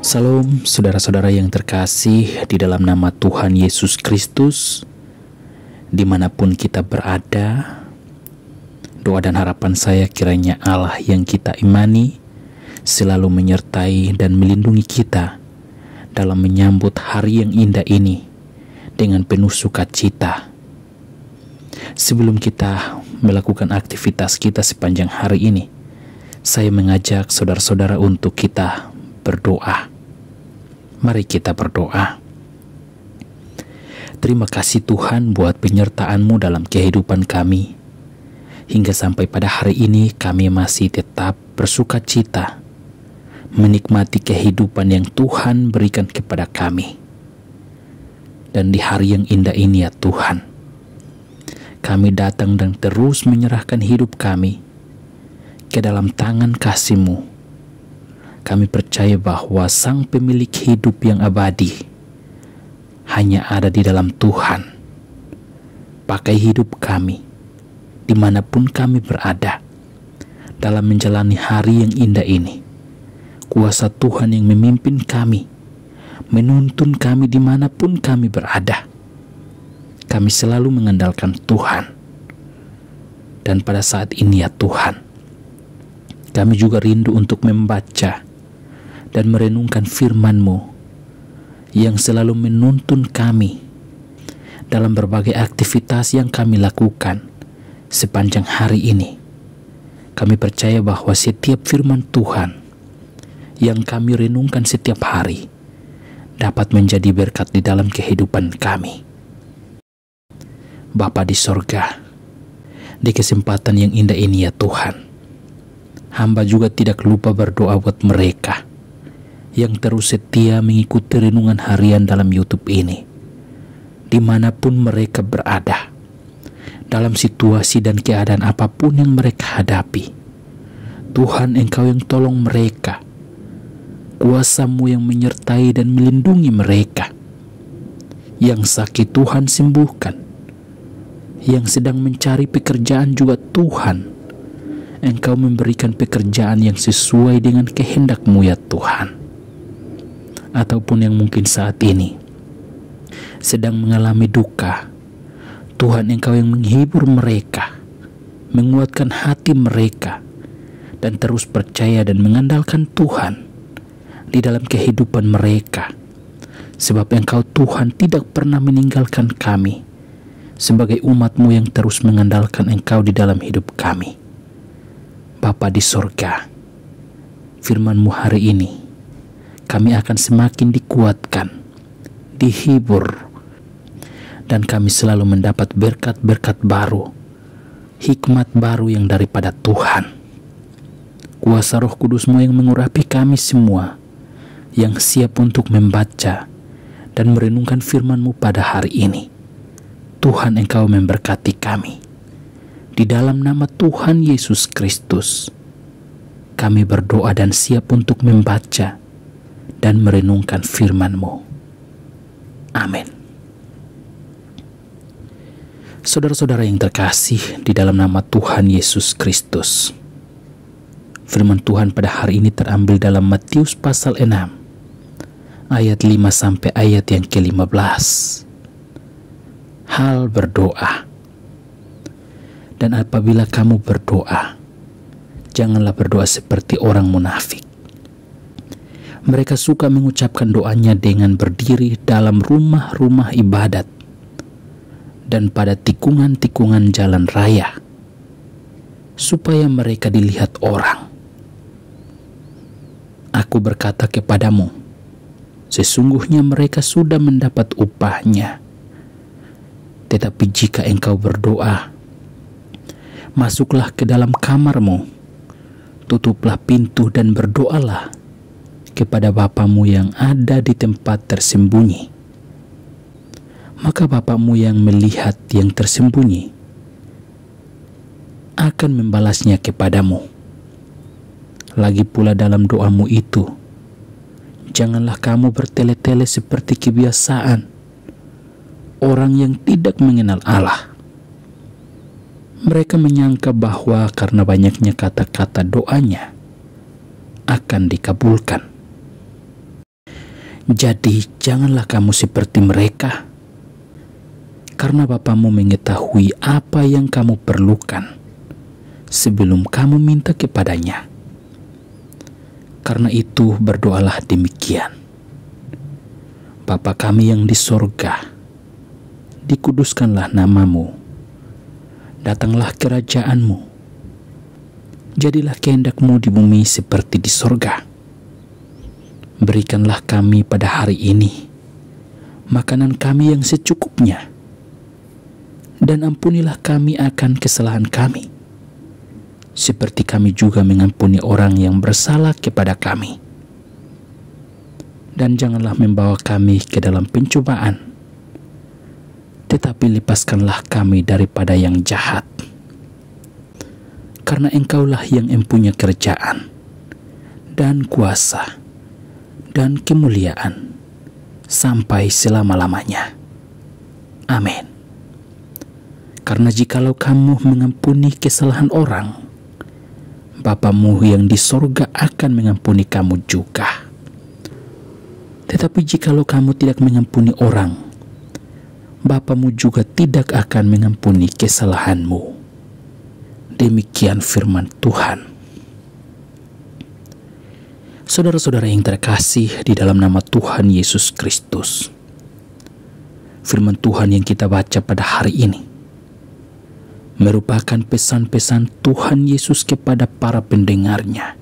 Salam saudara-saudara yang terkasih di dalam nama Tuhan Yesus Kristus. Dimanapun kita berada, doa dan harapan saya kiranya Allah yang kita imani selalu menyertai dan melindungi kita dalam menyambut hari yang indah ini dengan penuh sukacita. Sebelum kita melakukan aktivitas kita sepanjang hari ini, saya mengajak saudara-saudara untuk kita berdoa. Mari kita berdoa. Terima kasih Tuhan buat penyertaan-Mu dalam kehidupan kami. Hingga sampai pada hari ini kami masih tetap bersukacita menikmati kehidupan yang Tuhan berikan kepada kami. Dan di hari yang indah ini ya Tuhan, kami datang dan terus menyerahkan hidup kami ke dalam tangan kasih-Mu. Kami percaya bahwa Sang Pemilik hidup yang abadi hanya ada di dalam Tuhan. Pakai hidup kami dimanapun kami berada dalam menjalani hari yang indah ini. Kuasa Tuhan yang memimpin kami, menuntun kami dimanapun kami berada. Kami selalu mengandalkan Tuhan. Dan pada saat ini ya Tuhan, kami juga rindu untuk membaca dan merenungkan firman-Mu yang selalu menuntun kami dalam berbagai aktivitas yang kami lakukan sepanjang hari ini. Kami percaya bahwa setiap firman Tuhan yang kami renungkan setiap hari dapat menjadi berkat di dalam kehidupan kami. Bapa di sorga, di kesempatan yang indah ini ya Tuhan, hamba juga tidak lupa berdoa buat mereka yang terus setia mengikuti renungan harian dalam YouTube ini, dimanapun mereka berada, dalam situasi dan keadaan apapun yang mereka hadapi. Tuhan, Engkau yang tolong mereka, kuasa-Mu yang menyertai dan melindungi mereka. Yang sakit Tuhan sembuhkan, yang sedang mencari pekerjaan juga Tuhan, Engkau memberikan pekerjaan yang sesuai dengan kehendak-Mu ya Tuhan. Ataupun yang mungkin saat ini sedang mengalami duka, Tuhan, Engkau yang menghibur mereka, menguatkan hati mereka, dan terus percaya dan mengandalkan Tuhan di dalam kehidupan mereka. Sebab Engkau Tuhan tidak pernah meninggalkan kami sebagai umat-Mu yang terus mengandalkan Engkau di dalam hidup kami. Bapa di sorga, firman-Mu hari ini kami akan semakin dikuatkan, dihibur, dan kami selalu mendapat berkat-berkat baru, hikmat baru yang daripada Tuhan. Kuasa Roh Kudus-Mu yang mengurapi kami semua, yang siap untuk membaca dan merenungkan firman-Mu pada hari ini. Tuhan, Engkau memberkati kami. Di dalam nama Tuhan Yesus Kristus, kami berdoa dan siap untuk membaca dan merenungkan firman-Mu. Amin. Saudara-saudara yang terkasih di dalam nama Tuhan Yesus Kristus, firman Tuhan pada hari ini terambil dalam Matius pasal 6 ayat 5 sampai ayat yang ke-15. Hal berdoa. Dan apabila kamu berdoa, janganlah berdoa seperti orang munafik. Mereka suka mengucapkan doanya dengan berdiri dalam rumah-rumah ibadat dan pada tikungan-tikungan jalan raya, supaya mereka dilihat orang. Aku berkata kepadamu, sesungguhnya mereka sudah mendapat upahnya. Tetapi jika engkau berdoa, masuklah ke dalam kamarmu, tutuplah pintu dan berdoalah kepada Bapa-Mu yang ada di tempat tersembunyi. Maka Bapa-Mu yang melihat yang tersembunyi akan membalasnya kepadamu. Lagi pula dalam doamu itu, janganlah kamu bertele-tele seperti kebiasaan orang yang tidak mengenal Allah. Mereka menyangka bahwa karena banyaknya kata-kata doanya akan dikabulkan. Jadi janganlah kamu seperti mereka, karena Bapamu mengetahui apa yang kamu perlukan sebelum kamu minta kepadanya. Karena itu berdoalah demikian: Bapa kami yang di sorga, dikuduskanlah namamu, datanglah kerajaanmu, jadilah kehendakmu di bumi seperti di sorga. Berikanlah kami pada hari ini makanan kami yang secukupnya, dan ampunilah kami akan kesalahan kami, seperti kami juga mengampuni orang yang bersalah kepada kami. Dan janganlah membawa kami ke dalam pencobaan, tetapi lepaskanlah kami daripada yang jahat. Karena Engkaulah yang mempunyai kerajaan dan kuasa dan kemuliaan sampai selama-lamanya. Amin. Karena jikalau kamu mengampuni kesalahan orang, Bapamu yang di sorga akan mengampuni kamu juga. Tetapi jikalau kamu tidak mengampuni orang, Bapamu juga tidak akan mengampuni kesalahanmu. Demikian firman Tuhan. Saudara-saudara yang terkasih di dalam nama Tuhan Yesus Kristus, firman Tuhan yang kita baca pada hari ini merupakan pesan-pesan Tuhan Yesus kepada para pendengarnya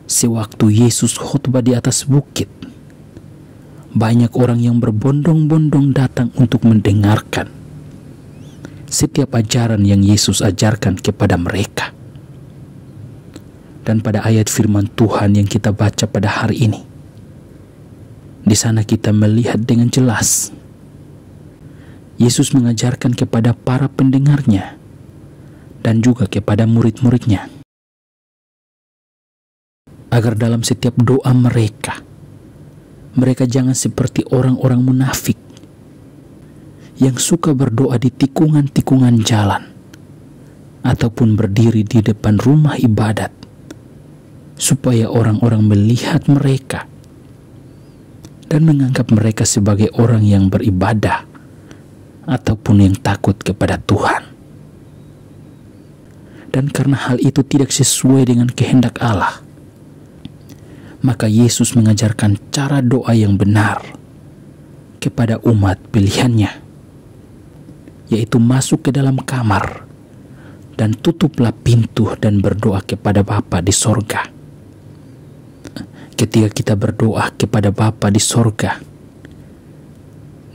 sewaktu Yesus khotbah di atas bukit. Banyak orang yang berbondong-bondong datang untuk mendengarkan setiap ajaran yang Yesus ajarkan kepada mereka. Dan pada ayat firman Tuhan yang kita baca pada hari ini, di sana kita melihat dengan jelas Yesus mengajarkan kepada para pendengarnya dan juga kepada murid-muridnya agar dalam setiap doa mereka jangan seperti orang-orang munafik yang suka berdoa di tikungan-tikungan jalan ataupun berdiri di depan rumah ibadat supaya orang-orang melihat mereka dan menganggap mereka sebagai orang yang beribadah ataupun yang takut kepada Tuhan. Dan karena hal itu tidak sesuai dengan kehendak Allah, maka Yesus mengajarkan cara doa yang benar kepada umat pilihannya, yaitu masuk ke dalam kamar dan tutuplah pintu dan berdoa kepada Bapa di sorga. Ketika kita berdoa kepada Bapa di sorga,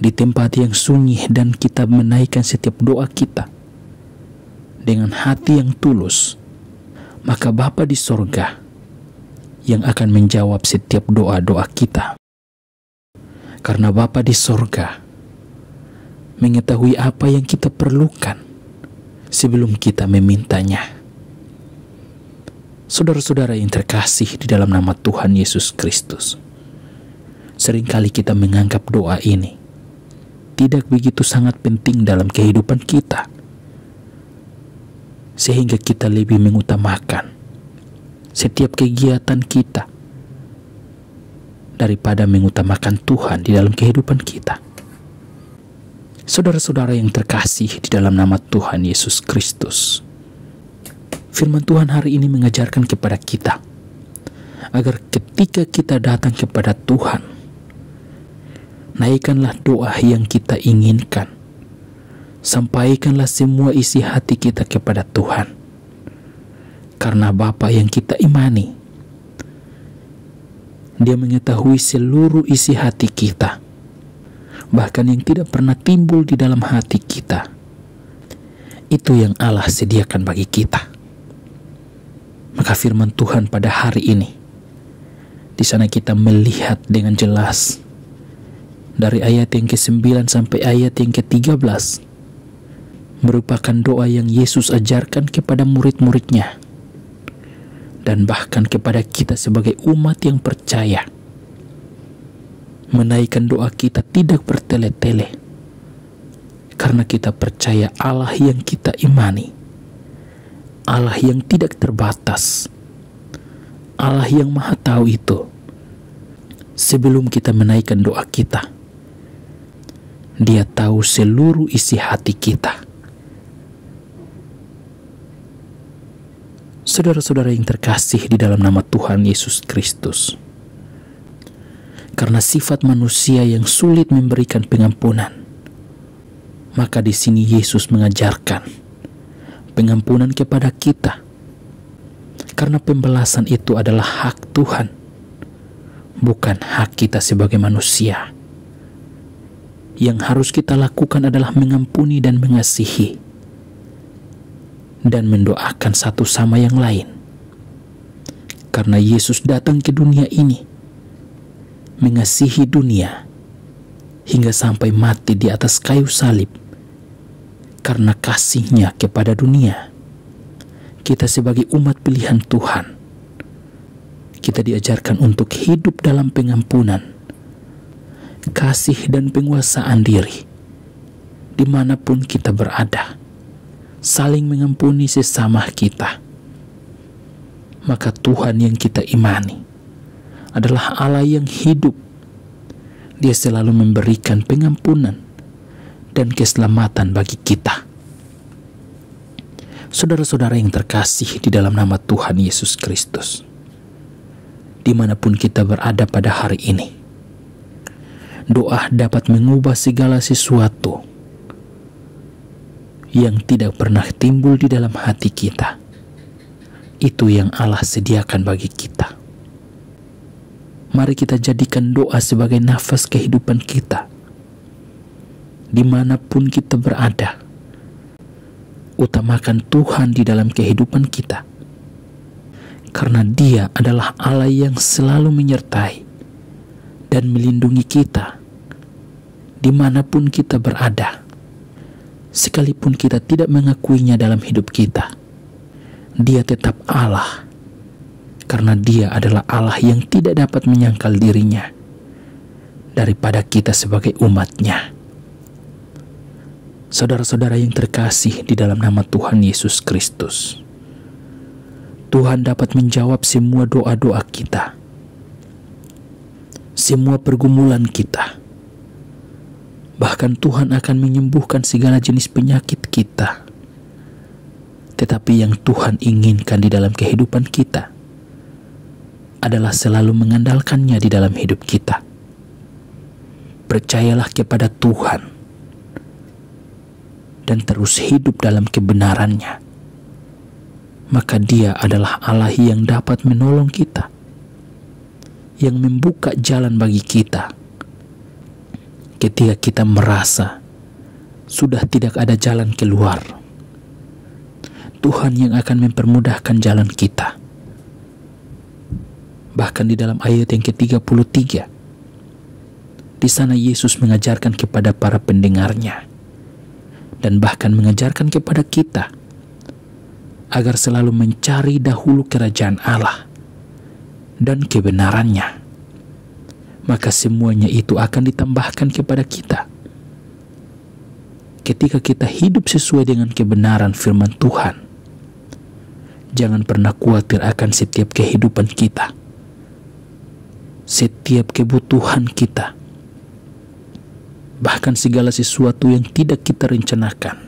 di tempat yang sunyi, dan kita menaikkan setiap doa kita dengan hati yang tulus, maka Bapa di sorga yang akan menjawab setiap doa-doa kita. Karena Bapa di sorga mengetahui apa yang kita perlukan sebelum kita memintanya. Saudara-saudara yang terkasih di dalam nama Tuhan Yesus Kristus, seringkali kita menganggap doa ini tidak begitu sangat penting dalam kehidupan kita, sehingga kita lebih mengutamakan setiap kegiatan kita daripada mengutamakan Tuhan di dalam kehidupan kita. Saudara-saudara yang terkasih di dalam nama Tuhan Yesus Kristus, firman Tuhan hari ini mengajarkan kepada kita agar ketika kita datang kepada Tuhan, naikkanlah doa yang kita inginkan, sampaikanlah semua isi hati kita kepada Tuhan. Karena Bapa yang kita imani, Dia mengetahui seluruh isi hati kita, bahkan yang tidak pernah timbul di dalam hati kita. Itu yang Allah sediakan bagi kita. Maka firman Tuhan pada hari ini, di sana kita melihat dengan jelas dari ayat yang ke-9 sampai ayat yang ke-13 merupakan doa yang Yesus ajarkan kepada murid-muridnya dan bahkan kepada kita sebagai umat yang percaya. Menaikkan doa kita tidak bertele-tele, karena kita percaya Allah yang kita imani, Allah yang tidak terbatas, Allah yang maha tahu itu Sebelum kita menaikkan doa kita, Dia tahu seluruh isi hati kita. Saudara-saudara yang terkasih di dalam nama Tuhan Yesus Kristus, karena sifat manusia yang sulit memberikan pengampunan, maka di sini Yesus mengajarkan pengampunan kepada kita. Karena pembalasan itu adalah hak Tuhan, bukan hak kita sebagai manusia. Yang harus kita lakukan adalah mengampuni dan mengasihi, dan mendoakan satu sama yang lain. Karena Yesus datang ke dunia ini, mengasihi dunia, hingga sampai mati di atas kayu salib. Karena kasih-Nya kepada dunia, kita sebagai umat pilihan Tuhan, kita diajarkan untuk hidup dalam pengampunan, kasih dan penguasaan diri, dimanapun kita berada, saling mengampuni sesama kita. Maka Tuhan yang kita imani adalah Allah yang hidup. Dia selalu memberikan pengampunan dan keselamatan bagi kita. Saudara-saudara yang terkasih di dalam nama Tuhan Yesus Kristus, dimanapun kita berada pada hari ini, doa dapat mengubah segala sesuatu yang tidak pernah timbul di dalam hati kita. Itu yang Allah sediakan bagi kita. Mari kita jadikan doa sebagai nafas kehidupan kita. Dimanapun kita berada, utamakan Tuhan di dalam kehidupan kita. Karena Dia adalah Allah yang selalu menyertai dan melindungi kita dimanapun kita berada. Sekalipun kita tidak mengakuinya dalam hidup kita, Dia tetap Allah, karena Dia adalah Allah yang tidak dapat menyangkal dirinya daripada kita sebagai umat-Nya. Saudara-saudara yang terkasih di dalam nama Tuhan Yesus Kristus, Tuhan dapat menjawab semua doa-doa kita, semua pergumulan kita. Bahkan Tuhan akan menyembuhkan segala jenis penyakit kita. Tetapi yang Tuhan inginkan di dalam kehidupan kita adalah selalu mengandalkannya di dalam hidup kita. Percayalah kepada Tuhan dan terus hidup dalam kebenaran-Nya. Maka Dia adalah Allah yang dapat menolong kita, yang membuka jalan bagi kita ketika kita merasa sudah tidak ada jalan keluar. Tuhan yang akan mempermudahkan jalan kita. Bahkan di dalam ayat yang ke-33, di sana Yesus mengajarkan kepada para pendengar-Nya, dan bahkan mengajarkan kepada kita, agar selalu mencari dahulu kerajaan Allah dan kebenaran-Nya. Maka semuanya itu akan ditambahkan kepada kita. Ketika kita hidup sesuai dengan kebenaran firman Tuhan, jangan pernah khawatir akan setiap kehidupan kita, setiap kebutuhan kita, bahkan segala sesuatu yang tidak kita rencanakan.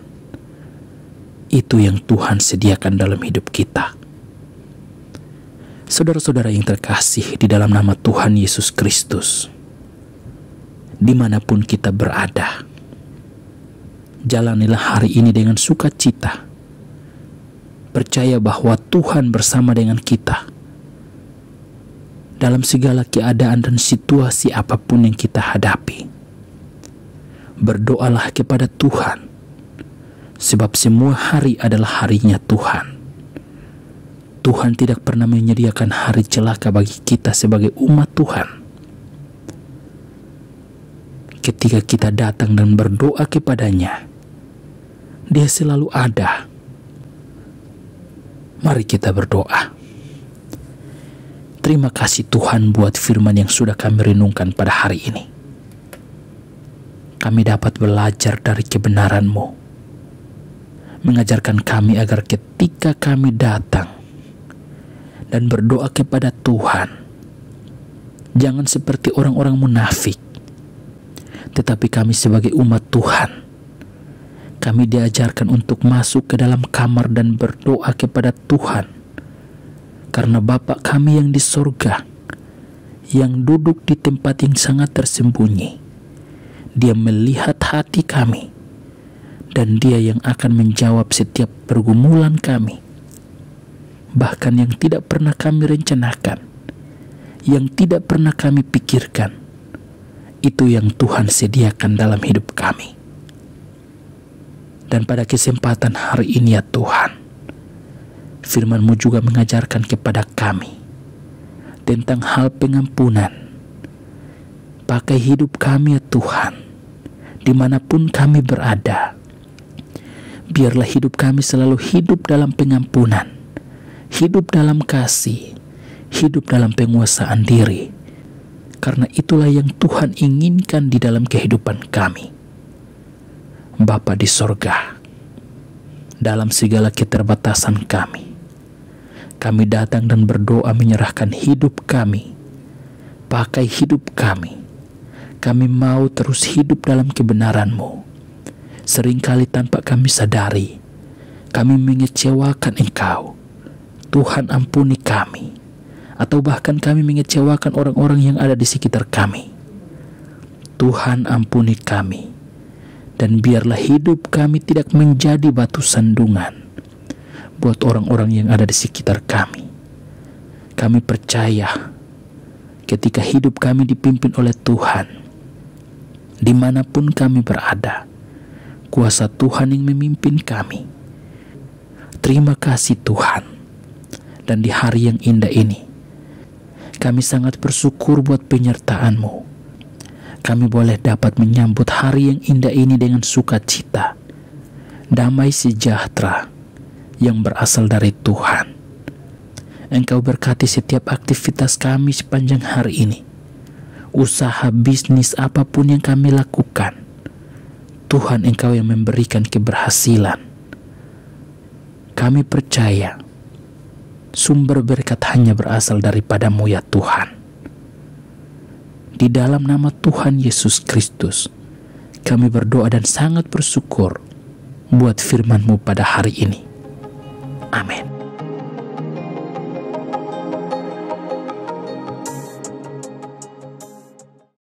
Itu yang Tuhan sediakan dalam hidup kita. Saudara-saudara yang terkasih di dalam nama Tuhan Yesus Kristus, dimanapun kita berada, jalanilah hari ini dengan sukacita. Percaya bahwa Tuhan bersama dengan kita dalam segala keadaan dan situasi apapun yang kita hadapi. Berdoalah kepada Tuhan, sebab semua hari adalah harinya Tuhan. Tuhan tidak pernah menyediakan hari celaka bagi kita sebagai umat Tuhan. Ketika kita datang dan berdoa kepada-Nya, Dia selalu ada. Mari kita berdoa. Terima kasih Tuhan buat firman yang sudah kami renungkan pada hari ini. Kami dapat belajar dari kebenaran-Mu, mengajarkan kami agar ketika kami datang dan berdoa kepada Tuhan, Jangan seperti orang-orang munafik. Tetapi kami sebagai umat Tuhan, kami diajarkan untuk masuk ke dalam kamar dan berdoa kepada Tuhan. Karena Bapa kami yang di sorga, yang duduk di tempat yang sangat tersembunyi, Dia melihat hati kami, dan Dia yang akan menjawab setiap pergumulan kami. Bahkan yang tidak pernah kami rencanakan, yang tidak pernah kami pikirkan, itu yang Tuhan sediakan dalam hidup kami. Dan pada kesempatan hari ini ya Tuhan, firman-Mu juga mengajarkan kepada kami tentang hal pengampunan. Pakai hidup kami ya Tuhan, dimanapun kami berada. Biarlah hidup kami selalu hidup dalam pengampunan, hidup dalam kasih, hidup dalam penguasaan diri. Karena itulah yang Tuhan inginkan di dalam kehidupan kami. Bapa di sorga, dalam segala keterbatasan kami datang dan berdoa menyerahkan hidup kami. Pakai hidup kami. Kami mau terus hidup dalam kebenaran-Mu. Seringkali tanpa kami sadari, kami mengecewakan Engkau. Tuhan ampuni kami. Atau bahkan kami mengecewakan orang-orang yang ada di sekitar kami. Tuhan ampuni kami. Dan biarlah hidup kami tidak menjadi batu sandungan buat orang-orang yang ada di sekitar kami. Kami percaya ketika hidup kami dipimpin oleh Tuhan, dimanapun kami berada, kuasa Tuhan yang memimpin kami. Terima kasih Tuhan. Dan di hari yang indah ini, kami sangat bersyukur buat penyertaan-Mu. Kami boleh dapat menyambut hari yang indah ini dengan sukacita, damai sejahtera yang berasal dari Tuhan. Engkau berkati setiap aktivitas kami sepanjang hari ini. Usaha bisnis apapun yang kami lakukan, Tuhan Engkau yang memberikan keberhasilan. Kami percaya sumber berkat hanya berasal daripada-Mu ya Tuhan. Di dalam nama Tuhan Yesus Kristus, kami berdoa dan sangat bersyukur buat firman-Mu pada hari ini. Amin.